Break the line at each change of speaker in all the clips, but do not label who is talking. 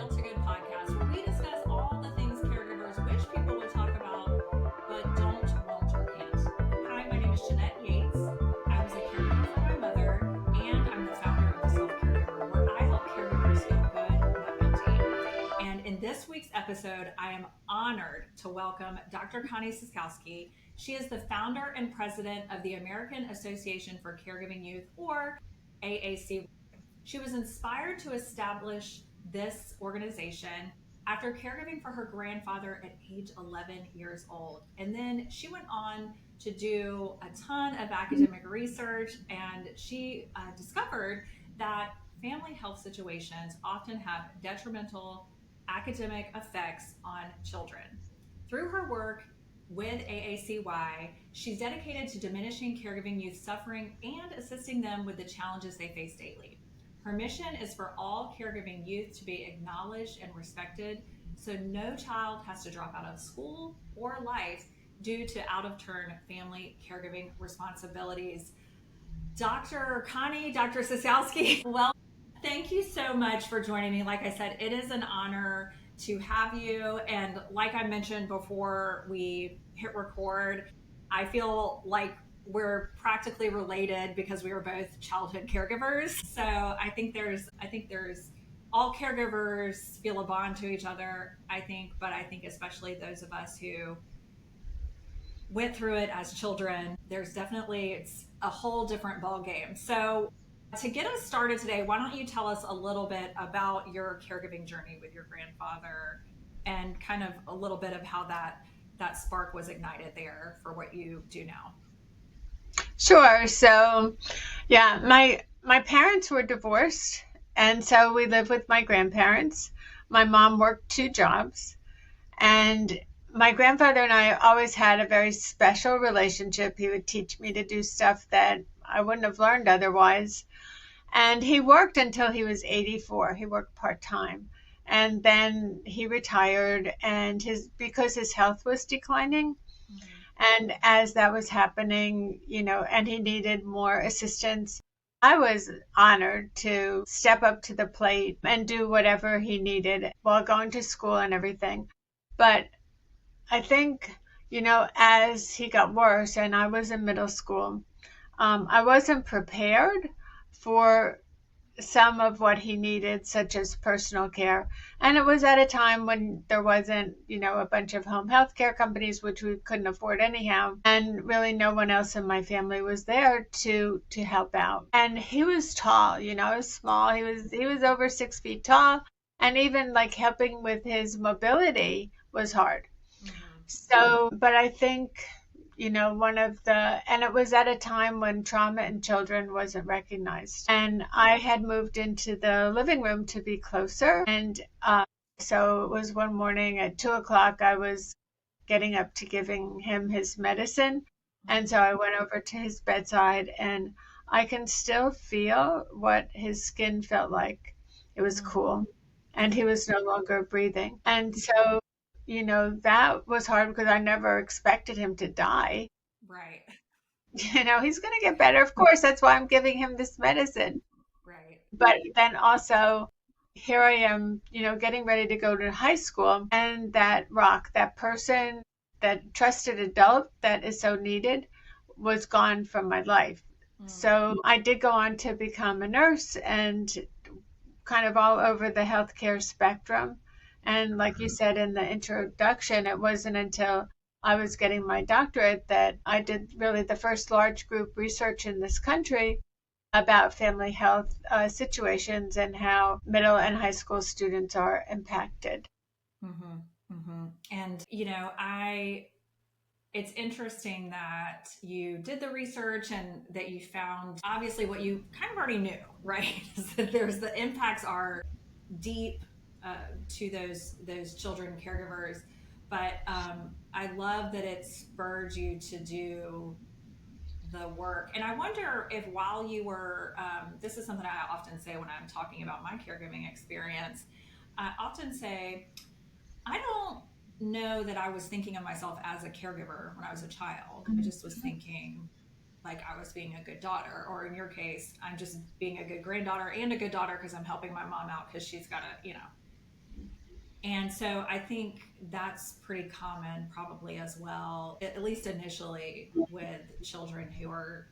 Feel to Good podcast, where we discuss all the things caregivers wish people would talk about, but don't, won't, or can't. Hi, my name is Jeanette Yates. I was a caregiver for my mother, and I'm the founder of the Self Caregiver, where I help caregivers feel good, not guilty. And in this week's episode, I am honored to welcome Dr. Connie Siskowski. She is the founder and president of the American Association for Caregiving Youth, or AAC. She was inspired to establish this organization after caregiving for her grandfather at age 11 years old. And then she went on to do a ton of academic research, and she discovered that family health situations often have detrimental academic effects on children. Through her work with AACY, she's dedicated to diminishing caregiving youth suffering and assisting them with the challenges they face daily. Her mission is for all caregiving youth to be acknowledged and respected, so no child has to drop out of school or life due to out-of-turn family caregiving responsibilities. Dr. Connie, Dr. Siskowski, well, thank you so much for joining me. Like I said, it is an honor to have you. And like I mentioned before we hit record, I feel like we're practically related because we were both childhood caregivers. So I think there's all caregivers feel a bond to each other, but I think especially those of us who went through it as children, it's a whole different ball game. So to get us started today, why don't you tell us a little bit about your caregiving journey with your grandfather and kind of a little bit of how that spark was ignited there for what you do now?
Sure. So, yeah, my parents were divorced, and so we lived with my grandparents. My mom worked 2 jobs, and my grandfather and I always had a very special relationship. He would teach me to do stuff that I wouldn't have learned otherwise. And he worked until he was 84. He worked part-time. And then he retired, and because his health was declining. And as that was happening, and he needed more assistance, I was honored to step up to the plate and do whatever he needed while going to school and everything. But I think, as he got worse and I was in middle school, I wasn't prepared for some of what he needed, such as personal care. And it was at a time when there wasn't, a bunch of home health care companies, which we couldn't afford anyhow. And really no one else in my family was there to help out. And he was tall, small. He was over 6 feet tall. And even like helping with his mobility was hard. So, but I think, and it was at a time when trauma in children wasn't recognized. And I had moved into the living room to be closer. And so it was one morning at 2:00, I was getting up to giving him his medicine. And so I went over to his bedside, and I can still feel what his skin felt like. It was cool. And he was no longer breathing. And so that was hard because I never expected him to die.
Right.
He's going to get better. Of course, that's why I'm giving him this medicine.
Right.
But then also, here I am, getting ready to go to high school. And that person, that trusted adult that is so needed, was gone from my life. So I did go on to become a nurse and kind of all over the healthcare spectrum. And like you said in the introduction, it wasn't until I was getting my doctorate that I did really the first large group research in this country about family health situations and how middle and high school students are impacted.
And, it's interesting that you did the research and that you found obviously what you kind of already knew, right? Is that the impacts are deep to those children caregivers, but I love that it spurred you to do the work. And I wonder if while you were this is something I often say when I'm talking about my caregiving experience. I often say I don't know that I was thinking of myself as a caregiver when I was a child. I just was thinking like I was being a good daughter, or in your case, I'm just being a good granddaughter and a good daughter because I'm helping my mom out because she's got to, And so I think that's pretty common, probably as well, at least initially, with children who are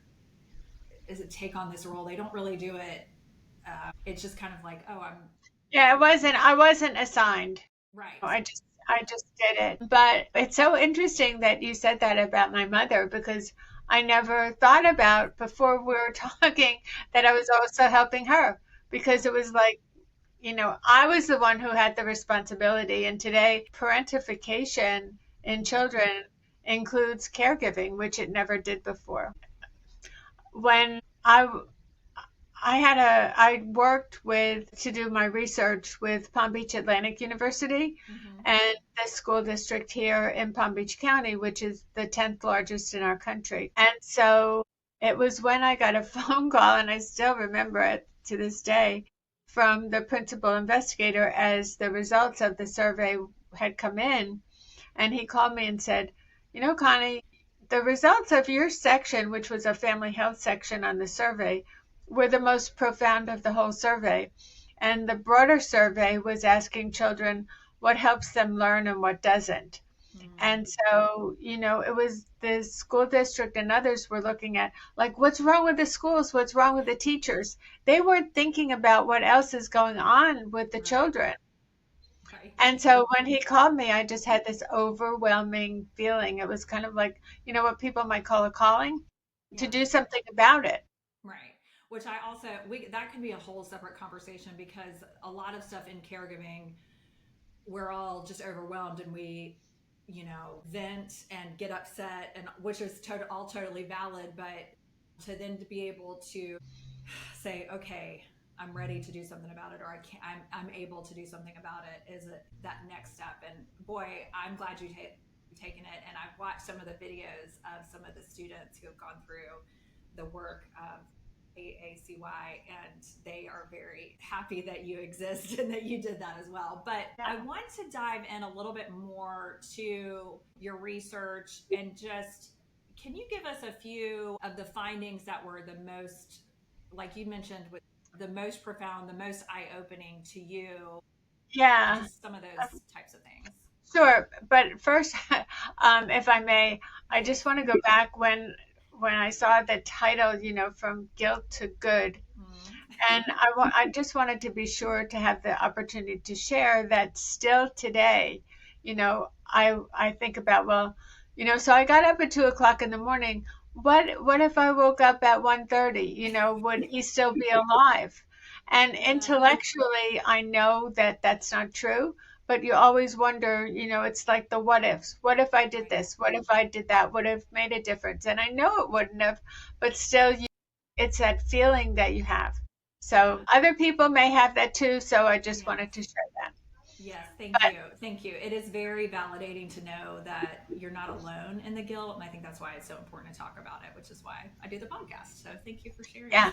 is it take on this role. They don't really do it. It's just kind of like, oh, I'm
Yeah, I wasn't assigned.
right.
I just did it. But it's so interesting that you said that about my mother because I never thought about before we were talking that I was also helping her because it was like, I was the one who had the responsibility. And today, parentification in children includes caregiving, which it never did before. When I worked with to do my research with Palm Beach Atlantic University
Mm-hmm.
and the school district here in Palm Beach County, which is the 10th largest in our country. And so it was when I got a phone call, and I still remember it to this day, from the principal investigator as the results of the survey had come in. And he called me and said, Connie, the results of your section, which was a family health section on the survey, were the most profound of the whole survey. And the broader survey was asking children what helps them learn and what doesn't.
Mm,
And so, it was the school district and others were looking at, like, what's wrong with the schools? What's wrong with the teachers? They weren't thinking about what else is going on with the
right.
children.
Right.
And so when he called me, I just had this overwhelming feeling. It was kind of like, what people might call a calling to
Yeah.
do something about it.
Right. Which I also we that can be a whole separate conversation because a lot of stuff in caregiving we're all just overwhelmed and we vent and get upset and which is all totally valid, but to then to be able to say, okay, I'm ready to do something about it, or I can I'm able to do something about it is that next step. And boy, I'm glad you've taken it. And I've watched some of the videos of some of the students who have gone through the work of AACY, and they are very happy that you exist and that you did that as well. But I
Yeah.
want to dive in a little bit more to your research and just can you give us a few of the findings that were the most, like you mentioned, with the most profound, the most eye opening to you,
Yeah.
just some of those types of things?
Sure, but first, if I may, I just want to go back when I saw the title, from guilt to good,
Mm.
and I just wanted to be sure to have the opportunity to share that still today, I think about, well, so I got up at 2 o'clock in the morning. What if I woke up at 1:30? Would he still be alive? And
Yeah.
intellectually, I know that that's not true, but you always wonder, it's like the what ifs. What if I did
Right.
this? What if I did that? Would have made a difference? And I know it wouldn't have, but still, it's that feeling that you have. So
Yeah.
other people may have that too. So I just
Yes.
wanted to share that.
Yes, thank
But
you. Thank you. It is very validating to know that you're not alone in the guilt. And I think that's why it's so important to talk about it, which is why I do the podcast. So thank you for sharing.
yeah,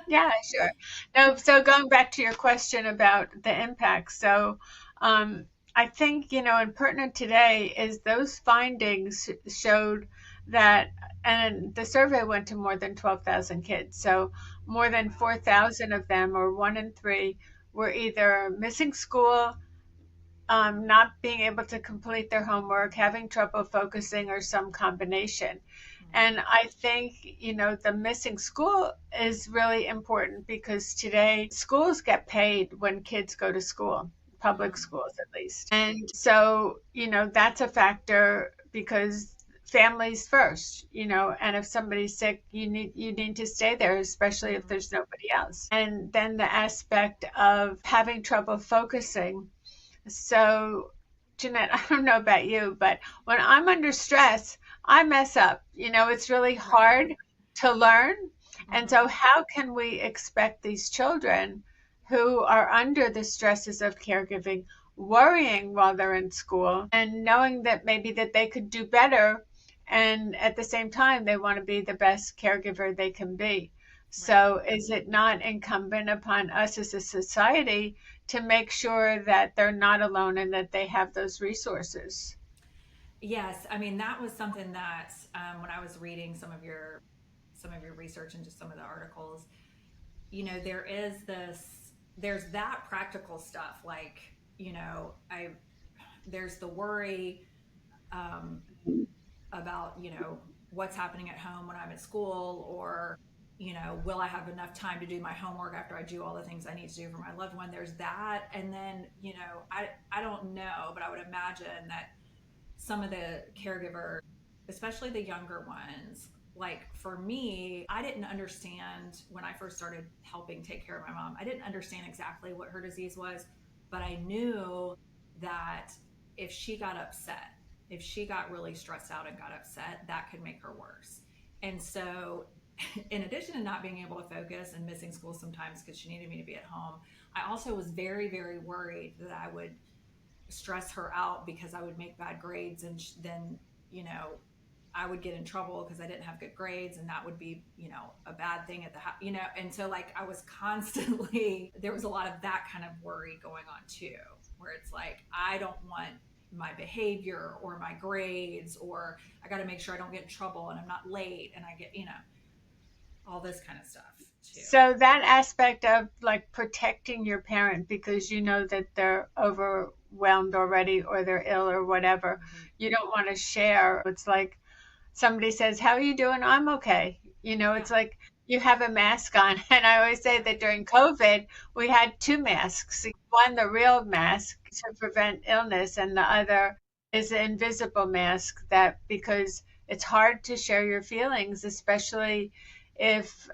yeah, sure. No, so going back to your question about the impact. So um, I think, and pertinent today is those findings showed that, and the survey went to more than 12,000 kids. So more than
Wow.
4,000 of them, or one in three, were either missing school, not being able to complete their homework, having trouble focusing, or some combination.
Mm.
And I think, the missing school is really important because today schools get paid when kids go to school, public
Mm.
schools at least. And so, that's a factor because families first, and if somebody's sick, you need to stay there, especially if
Mm.
there's nobody else. And then the aspect of having trouble focusing, so, Jeanette, I don't know about you, but when I'm under stress, I mess up. It's really
Right.
hard to learn. And
Mm-hmm.
so, how can we expect these children who are under the stresses of caregiving, worrying while they're in school, and knowing that maybe that they could do better, and at the same time, they want to be the best caregiver they can be?
Right.
So, is it not incumbent upon us as a society to make sure that they're not alone and that they have those resources?
Yes, I mean that was something that when I was reading some of your research and just some of the articles, there is this there's that practical stuff like I there's the worry um, about, what's happening at home when I'm at school, or, will I have enough time to do my homework after I do all the things I need to do for my loved one? There's that. And then, I don't know, but I would imagine that some of the caregivers, especially the younger ones, like for me, I didn't understand when I first started helping take care of my mom. I didn't understand exactly what her disease was, but I knew that if she got upset, if she got really stressed out and got upset, that could make her worse. And so, in addition to not being able to focus and missing school sometimes because she needed me to be at home, I also was very, very worried that I would stress her out because I would make bad grades, and then, you know, I would get in trouble because I didn't have good grades, and that would be, a bad thing at the house, And so, like, I was constantly, there was a lot of that kind of worry going on too, where it's like, I don't want my behavior or my grades, or I got to make sure I don't get in trouble and I'm not late and I get, all this kind of stuff too.
So that aspect of like protecting your parent because you know that they're overwhelmed already or they're ill or whatever,
Mm-hmm.
you don't want to share. It's like somebody says, "How are you doing?" "I'm okay."
Yeah.
It's like you have a mask on. And I always say
Yeah.
that during COVID, we had two masks. One, the real mask to prevent illness, and the other is an invisible mask that because it's hard to share your feelings, especially if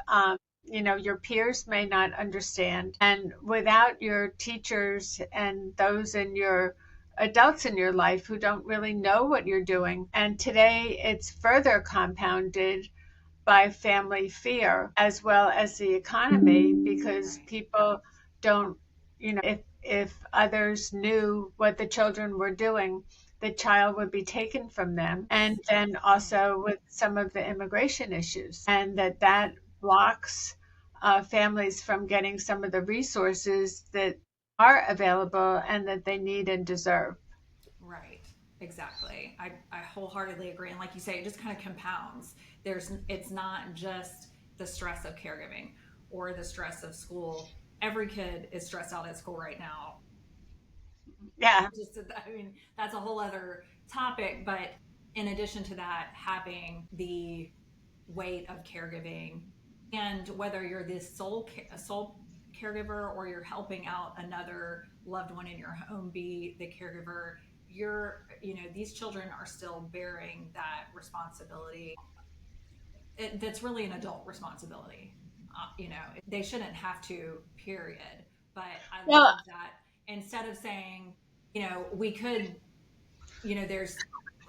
your peers may not understand. And without your teachers and those in your adults in your life who don't really know what you're doing. And today it's further compounded by family fear as well as the economy because
Right.
people don't, if others knew what the children were doing, the child would be taken from them. And then also with some of the immigration issues, and that blocks families from getting some of the resources that are available and that they need and deserve.
Right. Exactly. I wholeheartedly agree. And like you say, it just kind of compounds. It's not just the stress of caregiving or the stress of school. Every kid is stressed out at school right now.
Yeah.
Just, I mean, that's a whole other topic. But in addition to that, having the weight of caregiving, and whether you're this sole caregiver or you're helping out another loved one in your home be the caregiver, these children are still bearing that responsibility. That's really an adult responsibility. They shouldn't have to, period. But I
Well,
love that instead of saying, we could, there's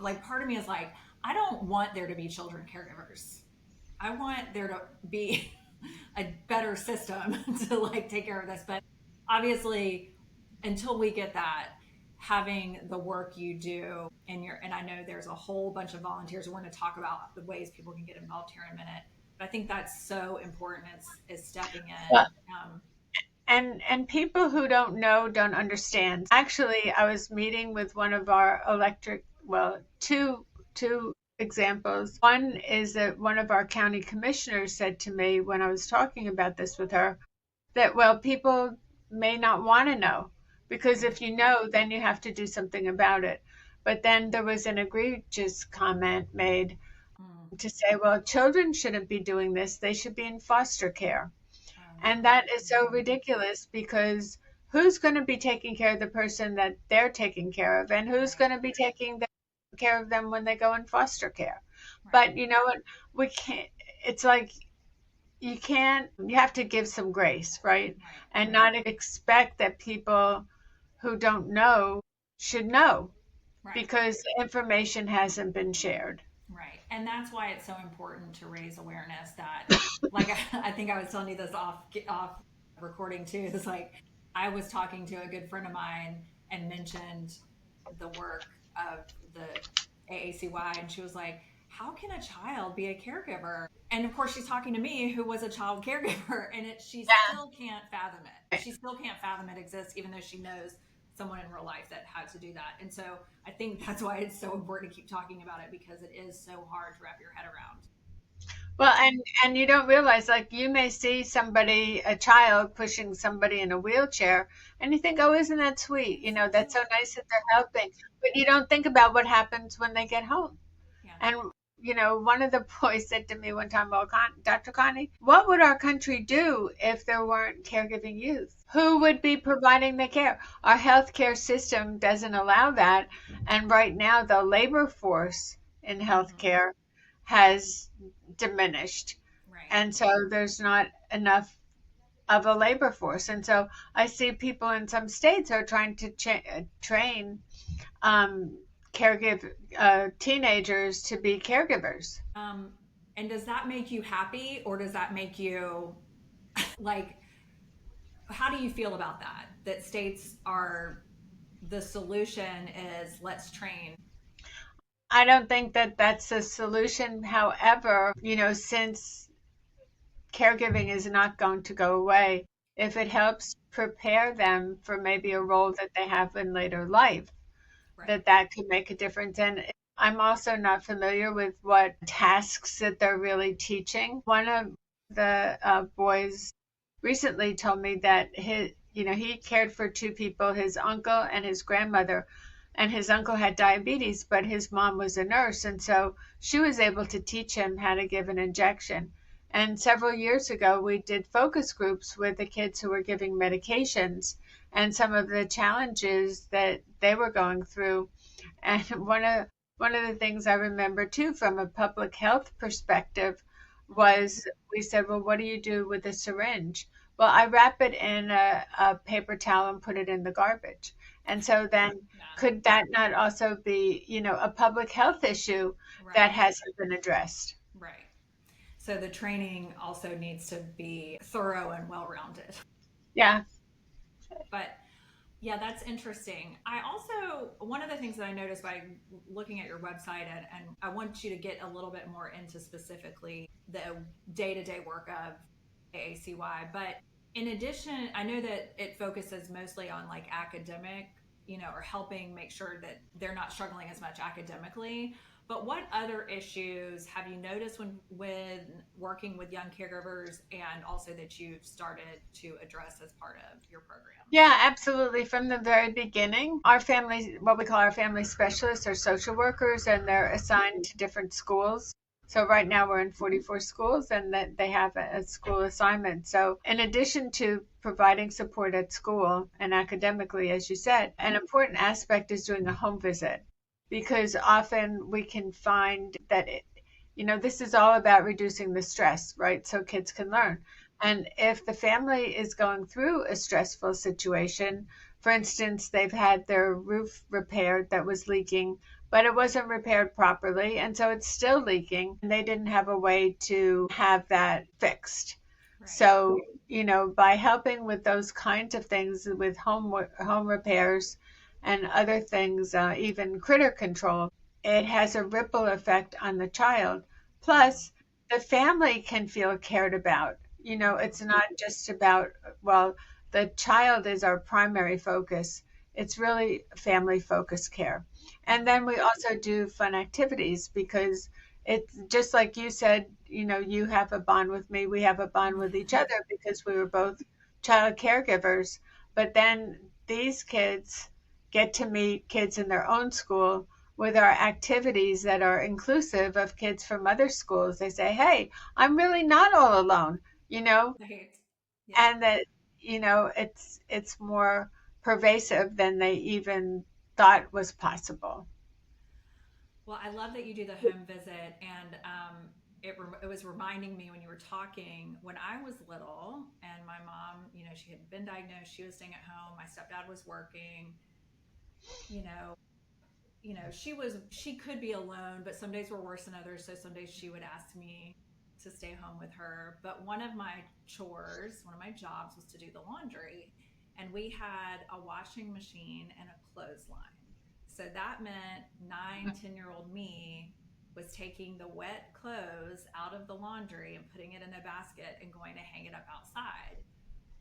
like part of me is like, I don't want there to be children caregivers. I want there to be a better system to like take care of this. But obviously, until we get that, having the work you do and I know there's a whole bunch of volunteers. We're going to talk about the ways people can get involved here in a minute. But I think that's so important. Is stepping in.
well, and people who don't know don't understand. Actually, I was meeting with one of our two examples. One is that one of our county commissioners said to me when I was talking about this with her that, well, people may not want to know because if you know, then you have to do something about it. But then there was an egregious comment made
Mm,
to say, well, children shouldn't be doing this. They should be in foster care. And
oh,
that is so ridiculous because who's going to be taking care of the person that they're taking care of? And who's
right,
going to be care of them when they go in foster care?
right,
But you know what? We can't, it's like you have to give some grace, right?
right,
And not expect that people who don't know should know
right.
because information hasn't been shared.
Right. And that's why it's so important to raise awareness that, like, I think I was telling you this off recording too. It's like I was talking to a good friend of mine and mentioned the work of the AACY, and she was like, "How can a child be a caregiver?" And of course, she's talking to me, who was a child caregiver, and she still can't fathom it.
Yeah.
She still can't fathom it exists, even though she knows someone in real life that had to do that. And so I think that's why it's so important to keep talking about it, because it is so hard to wrap your head around.
Well, and you don't realize, like, you may see somebody, a child pushing somebody in a wheelchair, and you think, "Oh, isn't that sweet?
It's so
That's so
cute.
nice that they're helping." But you don't think about what happens when they get home.
Yeah.
And one of the boys said to me one time, "Well, Dr. Connie, what would our country do if there weren't caregiving youth? Who would be providing the care? Our healthcare system doesn't allow that, and right now the labor force in
Hmm.
healthcare has diminished,
Right.
and so there's not enough of a labor force. And so I see people in some states are trying to train um, caregive teenagers to be caregivers.
Um, and does that make you happy, or does that make you like? How do you feel about that? That states are the solution is let's train.
I don't think that that's a solution. However, since caregiving is not going to go away, if it helps prepare them for maybe a role that they have in later life,
Right.
that could make a difference. And I'm also not familiar with what tasks that they're really teaching. One of the boys recently told me that he cared for two people, his uncle and his grandmother. And his uncle had diabetes, but his mom was a nurse. And so she was able to teach him how to give an injection. And several years ago, we did focus groups with the kids who were giving medications and some of the challenges that they were going through. And one of the things I remember too, from a public health perspective,
Mm-hmm.
was we said, "Well, what do you do with a syringe?" "Well, I wrap it in a paper towel and put it in the garbage." And so then,
Yeah.
could that not also be, a public health issue that
Right.
hasn't been addressed?
Right. So the training also needs to be thorough and well rounded.
Yeah.
But yeah, that's interesting. I also, one of the things that I noticed by looking at your website, and I want you to get a little bit more into specifically the day to day work of AACY. But in addition, I know that it focuses mostly on like academic, or helping make sure that they're not struggling as much academically. But what other issues have you noticed when working with young caregivers, and also that you've started to address as part of your programs?
Yeah, absolutely. From the very beginning, our family, what we call our family specialists, are social workers, and they're assigned to different schools. So right now we're in 44 schools, and that they have a school assignment. So in addition to providing support at school and academically, as you said, an important aspect is doing a home visit, because often we can find that this is all about reducing the stress, right? So kids can learn. And if the family is going through a stressful situation, for instance, they've had their roof repaired that was leaking, but it wasn't repaired properly, and so it's still leaking, and they didn't have a way to have that fixed.
Right.
So, by helping with those kinds of things, with home repairs and other things, even critter control, it has a ripple effect on the child.
Mm-hmm.
Plus, the family can feel cared about.
Mm-hmm.
It's not just about, well, the child is our primary focus. It's really family focused care. And
Mm-hmm.
then we also do fun activities, because it's just like you said, you have a bond with me, we have a bond with each other because we were both child caregivers. But then these kids get to meet kids in their own school with our activities that are inclusive of kids from other schools. They say, "Hey, I'm really not all alone,"
Right. Yeah.
and that it's more pervasive than they even thought was possible.
Well, I love that you do the home visit, and it was reminding me when you were talking when I was little, and my mom, she had been diagnosed. She was staying at home. My stepdad was working. You know, she could be alone, but some days were worse than others. So some days she would ask me to stay home with her. But one of my chores, one of my jobs was to do the laundry. And we had a washing machine and a clothesline. So that meant 9, 10-year-old me was taking the wet clothes out of the laundry and putting it in a basket and going to hang it up outside,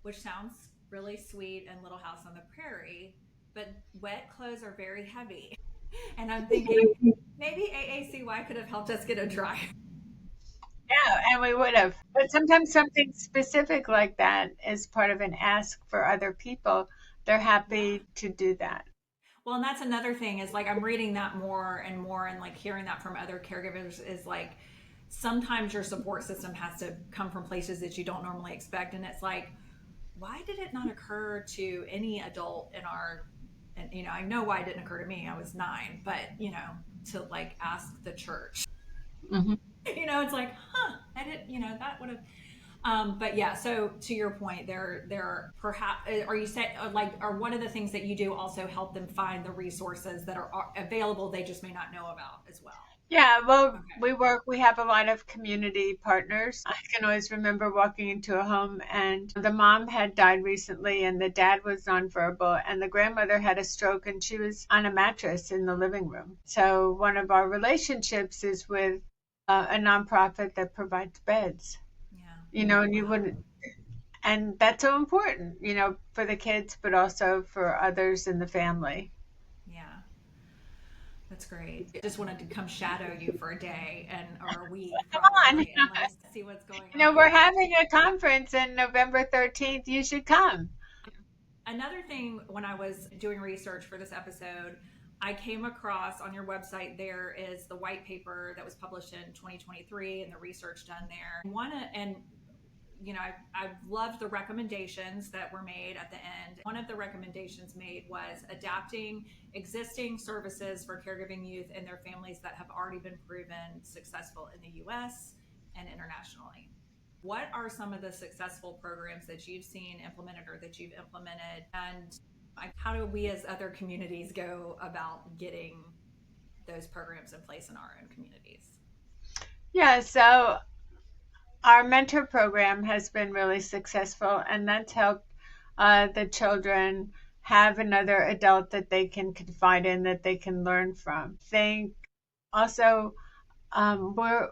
which sounds really sweet and Little House on the Prairie, but wet clothes are very heavy. And I'm thinking maybe AACY could have helped us get a dryer.
Yeah, and we would have. But sometimes something specific like that is part of an ask for other people. They're
Yeah.
happy to do that.
Well, and that's another thing is like I'm reading that more and more and like hearing that from other caregivers is like sometimes your support system has to come from places that you don't normally expect. And it's like, why did it not occur to any adult in our, and I know why it didn't occur to me. I was 9, but to like ask the church,
Hmm.
it's like, huh, I didn't, that would have but yeah, so to your point, there perhaps are you say like are one of the things that you do also help them find the resources that are available they just may not know about as well.
Yeah, well,
Okay.
we have a lot of community partners. I can always remember walking into a home and the mom had died recently and the dad was nonverbal and the grandmother had a stroke and she was on a mattress in the living room. So one of our relationships is with a nonprofit that provides beds,
Yeah.
and you
Wow.
wouldn't, and that's so important, for the kids, but also for others in the family.
Yeah. That's great. I just wanted to come shadow you for a day and or a week
Come on.
probably and like see what's going
We're
on.
having a conference on November 13th. You should come.
Another thing, when I was doing research for this episode, I came across on your website there is the white paper that was published in 2023 and the research done there. And I've loved the recommendations that were made at the end. One of the recommendations made was adapting existing services for caregiving youth and their families that have already been proven successful in the US and internationally. What are some of the successful programs that you've seen implemented or that you've implemented? And how do we as other communities go about getting those programs in place in our own communities?
Yeah, so our mentor program has been really successful, and that's helped the children have another adult that they can confide in, that they can learn from. Think also, we're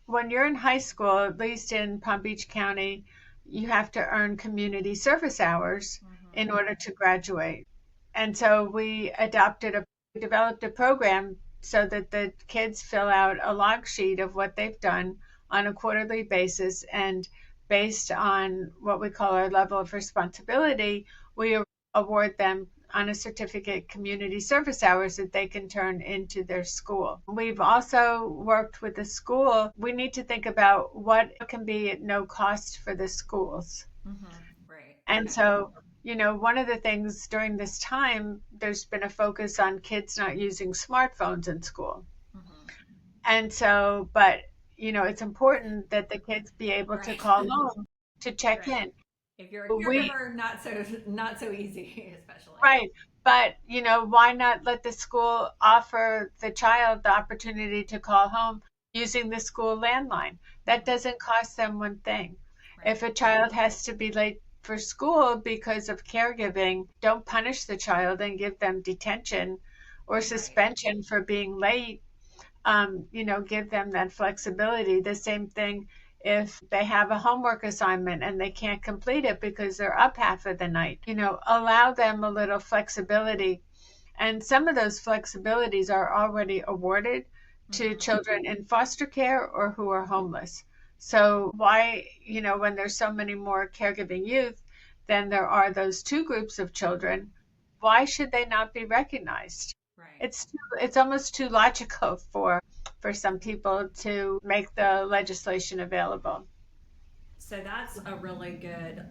when you're in high school, at least in Palm Beach County, you have to earn community service hours in
Mm-hmm.
order to graduate. And so we developed a program so that the kids fill out a log sheet of what they've done on a quarterly basis. And based on what we call our level of responsibility, we award them on a certificate community service hours that they can turn into their school. We've also worked with the school. We need to think about what can be at no cost for the schools.
Mm-hmm. Right.
And
Okay.
so, one of the things during this time, there's been a focus on kids not using smartphones in school.
Mm-hmm.
And so, but, it's important that the kids be able to
Right.
call home to check
Right.
in.
If you're a
We
caregiver, not so easy, especially.
Right. But, why not let the school offer the child the opportunity to call home using the school landline? That
Mm-hmm.
doesn't cost them one thing. If
Right.
a child has to be late for school because of caregiving, don't punish the child and give them detention or
Right.
suspension for being late. Give them that flexibility. The same thing if they have a homework assignment and they can't complete it because they're up half of the night. Allow them a little flexibility. And some of those flexibilities are already awarded to
Mm-hmm.
children in foster care or who are homeless. So, why, when there's so many more caregiving youth than there are those two groups of children, why should they not be recognized?
Right.
It's almost too logical for some people to make the legislation available.
So that's a really good,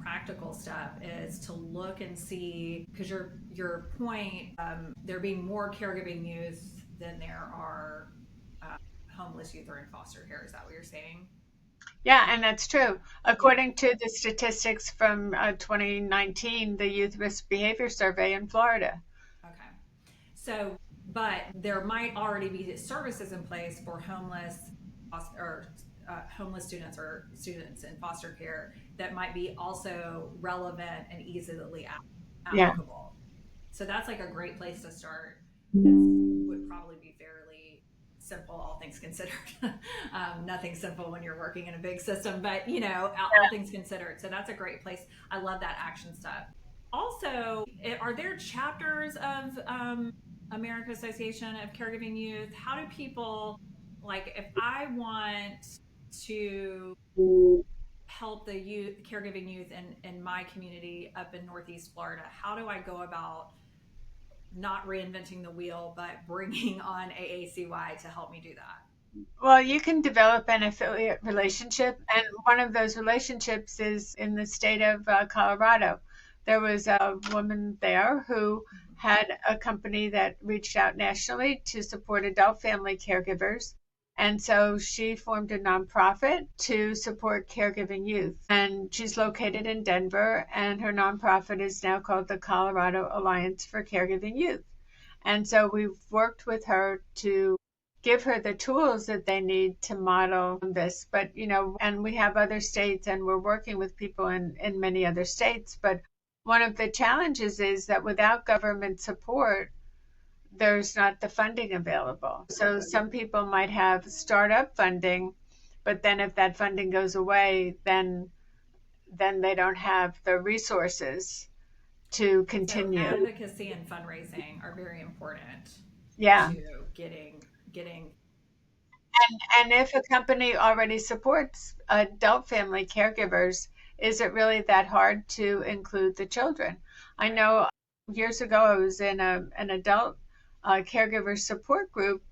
practical step is to look and see because your point, there being more caregiving youth than there are homeless youth or in foster care. Is that what you're saying?
Yeah, and that's
Okay.
true.
Yeah.
According to the statistics from 2019, the Youth Risk Behavior Survey in Florida.
Okay. So, but there might already be services in place for homeless students or students in foster care that might be also relevant and easily
Yeah.
applicable. So that's like a great place to start. That's would probably be fairly simple, all things considered. Nothing simple when you're working in a big system, but all things considered. So that's a great place. I love that action step. Also, are there chapters of American Association of Caregiving Youth? How do people Like if I want to help the youth, caregiving youth in my community up in Northeast Florida, how do I go about not reinventing the wheel, but bringing on AACY to help me do that?
Well, you can develop an affiliate relationship, and one of those relationships is in the state of Colorado. There was a woman there who had a company that reached out nationally to support adult family caregivers. And so she formed a nonprofit to support caregiving youth. And she's located in Denver, and her nonprofit is now called the Colorado Alliance for Caregiving Youth. And so we've worked with her to give her the tools that they need to model this. But, and we have other states and we're working with people in many other states. But one of the challenges is that without government support, there's not the funding available. So some people might have startup funding, but then if that funding goes away, then they don't have the resources to
So
continue.
advocacy and fundraising are very important
Yeah.
to getting.
And if a company already supports adult family caregivers, is it really that hard to include the children? I
Right.
know years ago I was in an adult caregiver support group,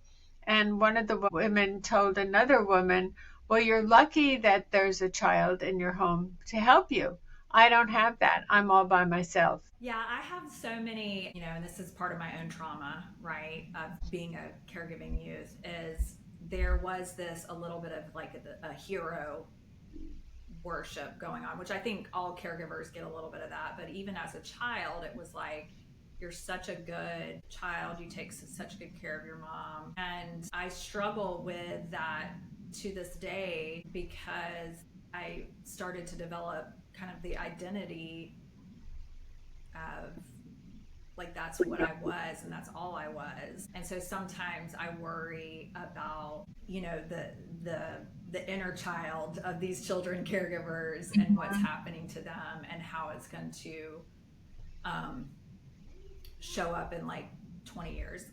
and one of the women told another woman, "Well, you're lucky that there's a child in your home to help you. I don't have that. I'm all by myself."
Yeah, I have so many, and this is part of my own trauma, right, of being a caregiving youth, is there was this a little bit of like a hero worship going on, which I think all caregivers get a little bit of that. But even as a child, it was like, you're such a good child. You take such good care of your mom. And I struggle with that to this day because I started to develop kind of the identity of like that's what I was and that's all I was. And so sometimes I worry about, the inner child of these children caregivers and what's happening to them and how it's going to um, show up in like 20 years,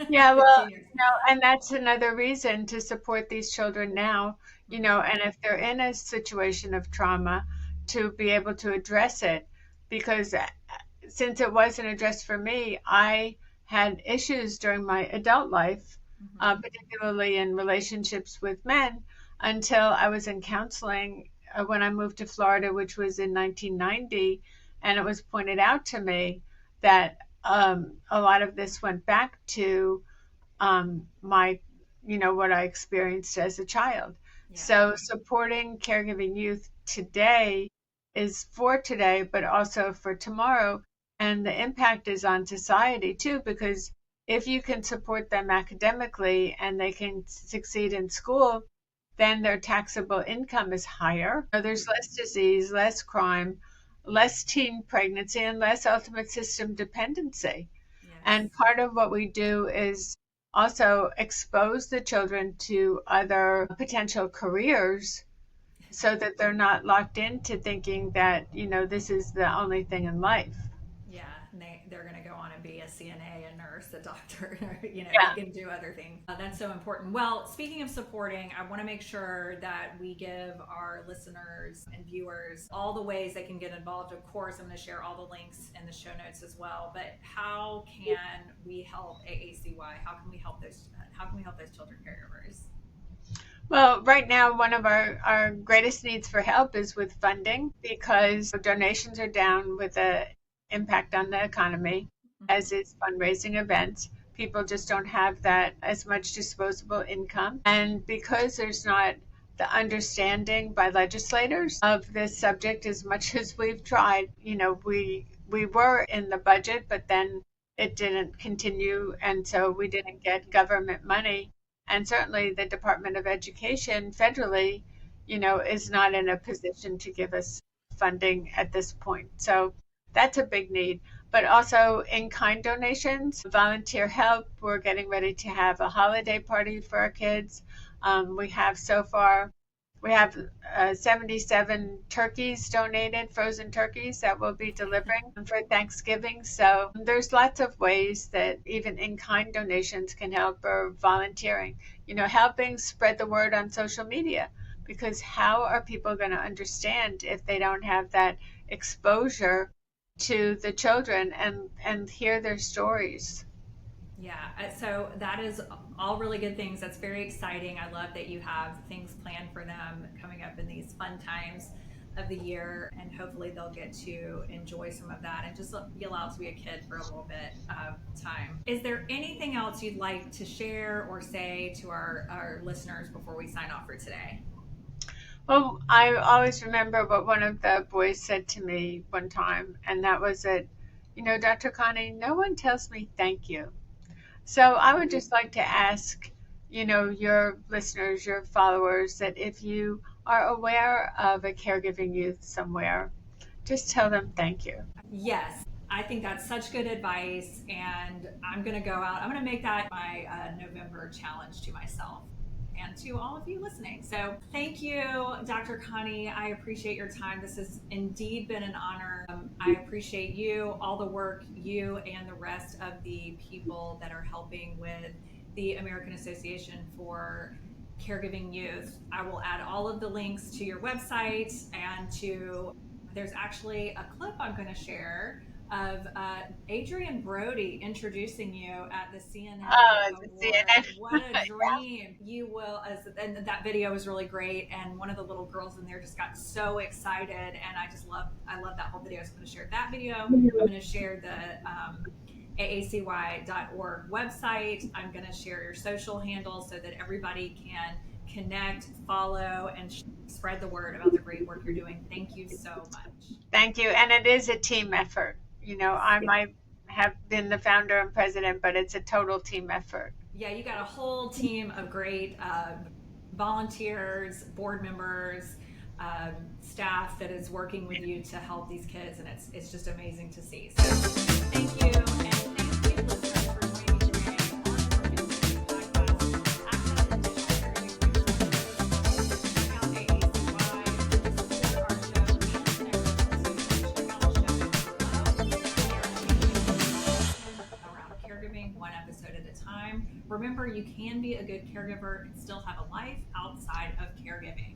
Yeah, well,
15 years.
and that's another reason to support these children now, and if they're in a situation of trauma, to be able to address it. Because since it wasn't addressed for me, I had issues during my adult life,
Mm-hmm.
particularly in relationships with men, until I was in counseling when I moved to Florida, which was in 1990. And it was pointed out to me that a lot of this went back to my, what I experienced as a child.
Yeah.
So supporting caregiving youth today is for today, but also for tomorrow. And the impact is on society too, because if you can support them academically and they can succeed in school, then their taxable income is higher. So there's less disease, less crime, less teen pregnancy, and less ultimate system dependency.
Yes.
And part of what we do is also expose the children to other potential careers so that they're not locked into thinking that, this is the only thing in life.
Yeah, and they're going to go on and be a CNA, a nurse, a doctor. They
Yeah.
can do other things. That's so important. Well, speaking of supporting, I want to make sure that we give our listeners and viewers all the ways they can get involved. Of course, I'm going to share all the links in the show notes as well. But how can we help AACY? How can we help those? How can we help those children caregivers?
Well, right now, one of our greatest needs for help is with funding because donations are down with the impact on the economy,
Mm-hmm.
as is fundraising events. People just don't have that as much disposable income. And because there's not the understanding by legislators of this subject as much as we've tried, we were in the budget, but then it didn't continue. And so we didn't get government money, and certainly the Department of Education federally, is not in a position to give us funding at this point. So that's a big need. But also in kind donations, volunteer help. We're getting ready to have a holiday party for our kids. We have so far We have 77 turkeys donated, frozen turkeys that we'll be delivering for Thanksgiving. So there's lots of ways that even in-kind donations can help, or volunteering, helping spread the word on social media. Because how are people going to understand if they don't have that exposure to the children and hear their stories?
Yeah, so that is all really good things. That's very exciting. I love that you have things planned for them coming up in these fun times of the year, and hopefully they'll get to enjoy some of that and just be allowed to be a kid for a little bit of time. Is there anything else you'd like to share or say to our listeners before we sign off for today?
Well, I always remember what one of the boys said to me one time, and that was that, Dr. Connie, no one tells me thank you. So I would just like to ask, your listeners, your followers, that if you are aware of a caregiving youth somewhere, just tell them thank you.
Yes, I think that's such good advice. And I'm going to go out, I'm going to make that my November challenge to myself and to all of you listening. So thank you, Dr. Connie. I appreciate your time. This has indeed been an honor. I appreciate you, all the work you and the rest of the people that are helping with the American Association for Caregiving Youth. I will add all of the links to your website and to, there's actually a clip I'm going to share of Adrian Brody introducing you at the CNN
Oh, the
Award.
CNN.
What a dream! You will, and that video was really great. And one of the little girls in there just got so excited, and I love that whole video. So I'm going to share that video. I'm going to share the aacy.org website. I'm going to share your social handles so that everybody can connect, follow, and spread the word about the great work you're doing. Thank you so much.
Thank you. And it is a team effort. I might have been the founder and president, but it's a total team effort.
Yeah, you got a whole team of great volunteers, board members, staff that is working with you to help these kids, and it's just amazing to see. So thank you, and thank you, listeners, for joining me today on the Broken City podcast. Access additional resources. Check out AACY to support our show and check out the show below. We are changing around caregiving one episode at a time. Remember, you can be a good caregiver and still have a life outside of caregiving.